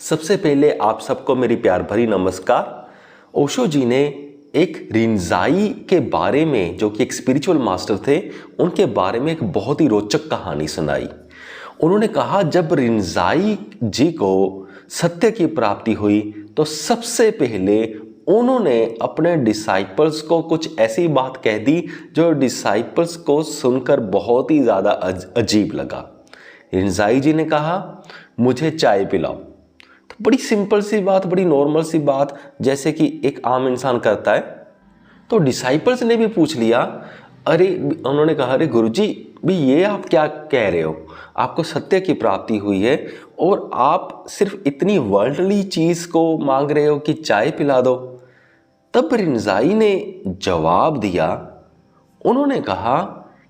सबसे पहले आप सबको मेरी प्यार भरी नमस्कार। ओशो जी ने एक रिंजाई के बारे में, जो कि एक स्पिरिचुअल मास्टर थे, उनके बारे में एक बहुत ही रोचक कहानी सुनाई। उन्होंने कहा जब रिंजाई जी को सत्य की प्राप्ति हुई तो सबसे पहले उन्होंने अपने डिसाइपल्स को कुछ ऐसी बात कह दी जो डिसाइपल्स को सुनकर बहुत ही ज़्यादा अजीब लगा। रिंजाई जी ने कहा मुझे चाय पिलाओ। तो बड़ी सिंपल सी बात, बड़ी नॉर्मल सी बात, जैसे कि एक आम इंसान करता है। तो डिसाइपल्स ने भी पूछ लिया, उन्होंने कहा अरे गुरुजी भी ये आप क्या कह रहे हो, आपको सत्य की प्राप्ति हुई है और आप सिर्फ इतनी वर्ल्डली चीज़ को मांग रहे हो कि चाय पिला दो। तब रिंजाई ने जवाब दिया, उन्होंने कहा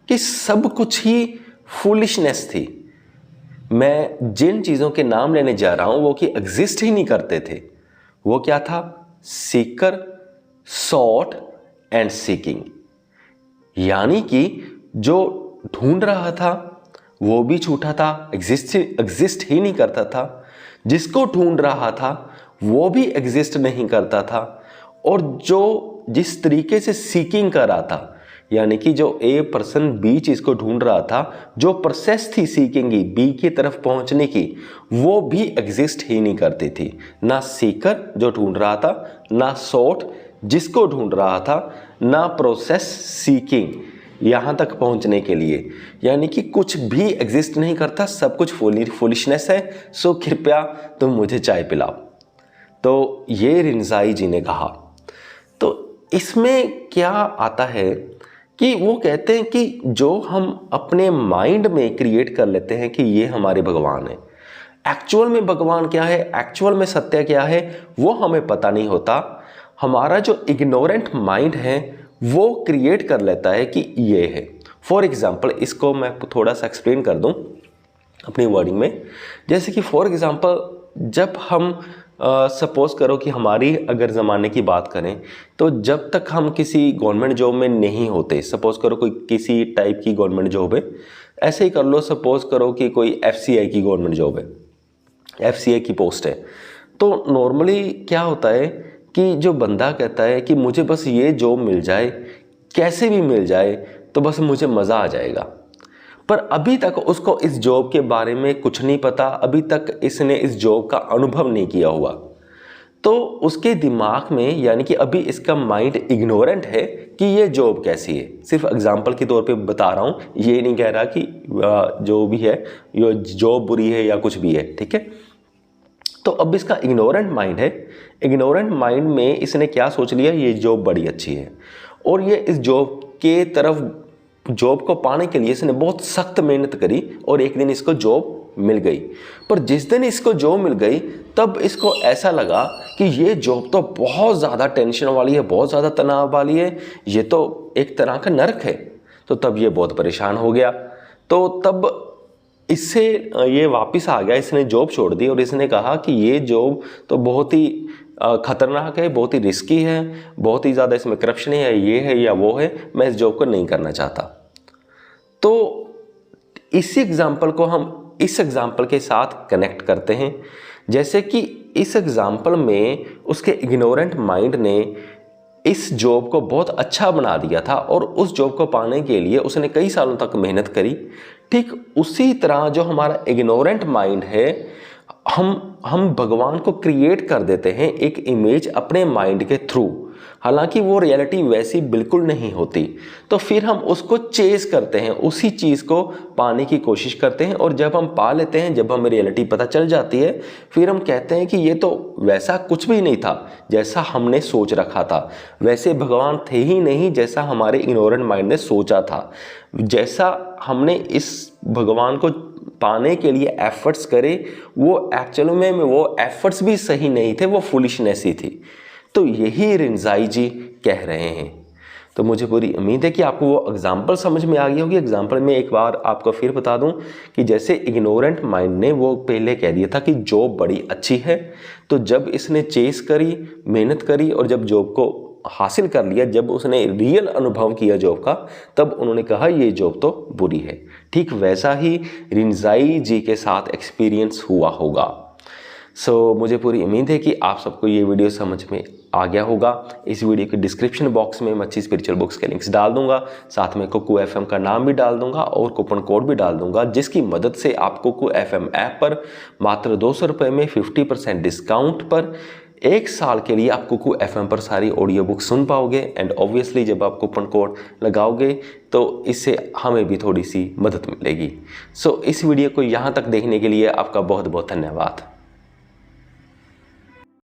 कि सब कुछ ही फूलिशनेस थी। मैं जिन चीज़ों के नाम लेने जा रहा हूं वो कि एग्जिस्ट ही नहीं करते थे। वो क्या था? Sikar, short and seeking. यानी कि जो ढूंढ रहा था वो भी झूठा था, एग्जिस्ट ही नहीं करता था। जिसको ढूंढ रहा था वो भी एग्जिस्ट नहीं करता था। और जो जिस तरीके से सीकिंग कर रहा था, यानी कि जो ए पर्सन बी चीज़ को ढूंढ रहा था, जो प्रोसेस थी सीकिंग की, बी की तरफ पहुंचने की, वो भी एग्जिस्ट ही नहीं करती थी। ना सीकर जो ढूंढ रहा था, ना सॉट जिसको ढूंढ रहा था, ना प्रोसेस सीकिंग यहाँ तक पहुंचने के लिए। यानी कि कुछ भी एग्जिस्ट नहीं करता, सब कुछ फूलिशनेस है। सो कृपया तुम मुझे चाय पिलाओ। तो ये रिंजाई जी ने कहा। तो इसमें क्या आता है कि वो कहते हैं कि जो हम अपने माइंड में क्रिएट कर लेते हैं कि ये हमारे भगवान है, एक्चुअल में भगवान क्या है, एक्चुअल में सत्य क्या है, वो हमें पता नहीं होता। हमारा जो इग्नोरेंट माइंड है वो क्रिएट कर लेता है कि ये है। फॉर एग्जाम्पल, इसको मैं थोड़ा सा एक्सप्लेन कर दूं अपनी वर्डिंग में। जैसे कि फॉर एग्जाम्पल, जब हम सपोज करो कि हमारी अगर ज़माने की बात करें तो जब तक हम किसी गवर्नमेंट जॉब में नहीं होते, सपोज करो कोई किसी टाइप की गवर्नमेंट जॉब है, ऐसे ही कर लो, सपोज करो कि कोई एफसीआई की गवर्नमेंट जॉब है, एफसीआई की पोस्ट है। तो नॉर्मली क्या होता है कि जो बंदा कहता है कि मुझे बस ये जॉब मिल जाए, कैसे भी मिल जाए, तो बस मुझे मज़ा आ जाएगा। पर अभी तक उसको इस जॉब के बारे में कुछ नहीं पता, अभी तक इसने इस जॉब का अनुभव नहीं किया हुआ। तो उसके दिमाग में, यानी कि अभी इसका माइंड इग्नोरेंट है कि ये जॉब कैसी है। सिर्फ एग्जांपल के तौर पे बता रहा हूँ, ये नहीं कह रहा कि जो भी है ये जॉब बुरी है या कुछ भी है, ठीक है। तो अब इसका इग्नोरेंट माइंड है, इग्नोरेंट माइंड में इसने क्या सोच लिया, ये जॉब बड़ी अच्छी है, और ये इस जॉब के तरफ, जॉब को पाने के लिए इसने बहुत सख्त मेहनत करी और एक दिन इसको जॉब मिल गई। पर जिस दिन इसको जॉब मिल गई तब इसको ऐसा लगा कि ये जॉब तो बहुत ज़्यादा टेंशन वाली है, बहुत ज़्यादा तनाव वाली है, ये तो एक तरह का नर्क है। तो तब ये बहुत परेशान हो गया। तो तब इससे ये वापस आ गया, इसने जॉब छोड़ दी और इसने कहा कि ये जॉब तो बहुत ही खतरनाक है, बहुत ही रिस्की है, बहुत ही ज़्यादा इसमें करप्शन है, ये है या वो है, मैं इस जॉब को नहीं करना चाहता। तो इसी एग्जाम्पल को हम इस एग्जाम्पल के साथ कनेक्ट करते हैं। जैसे कि इस एग्जाम्पल में उसके इग्नोरेंट माइंड ने इस जॉब को बहुत अच्छा बना दिया था और उस जॉब को पाने के लिए उसने कई सालों तक मेहनत करी। ठीक उसी तरह जो हमारा इग्नोरेंट माइंड है, हम भगवान को क्रिएट कर देते हैं एक इमेज अपने माइंड के थ्रू, हालांकि वो रियलिटी वैसी बिल्कुल नहीं होती। तो फिर हम उसको चेस करते हैं, उसी चीज़ को पाने की कोशिश करते हैं, और जब हम पा लेते हैं, जब हमें रियलिटी पता चल जाती है, फिर हम कहते हैं कि ये तो वैसा कुछ भी नहीं था जैसा हमने सोच रखा था, वैसे भगवान थे ही नहीं जैसा हमारे इग्नोरेंट माइंड ने सोचा था, जैसा हमने इस भगवान को पाने के लिए एफर्ट्स करे वो एक्चुअल में वो एफर्ट्स भी सही नहीं थे, वो फुलिशनेस ही थी। तो यही रिंजाई जी कह रहे हैं। तो मुझे पूरी उम्मीद है कि आपको वो एग्जाम्पल समझ में आ गई होगी। एग्जाम्पल में एक बार आपको फिर बता दूं कि जैसे इग्नोरेंट माइंड ने वो पहले कह दिया था कि जॉब बड़ी अच्छी है, तो जब इसने चेस करी, मेहनत करी और जब जॉब को हासिल कर लिया, जब उसने रियल अनुभव किया जॉब का, तब उन्होंने कहा ये जॉब तो बुरी है। ठीक वैसा ही रिंजाई जी के साथ एक्सपीरियंस हुआ होगा। मुझे पूरी उम्मीद है कि आप सबको ये वीडियो समझ में आ गया होगा। इस वीडियो के डिस्क्रिप्शन बॉक्स में मैं अच्छी स्पिरिचुअल बुक्स के लिंक्स डाल दूंगा, साथ में कुकू FM का नाम भी डाल दूंगा और कूपन कोड भी डाल दूंगा, जिसकी मदद से आप कुकू FM ऐप पर मात्र 200 रुपये में 50% डिस्काउंट पर 1 साल के लिए आप कुकू FM पर सारी ऑडियो बुक सुन पाओगे। एंड ऑब्वियसली जब आप कूपन कोड लगाओगे तो इससे हमें भी थोड़ी सी मदद मिलेगी। इस वीडियो को यहाँ तक देखने के लिए आपका बहुत बहुत धन्यवाद।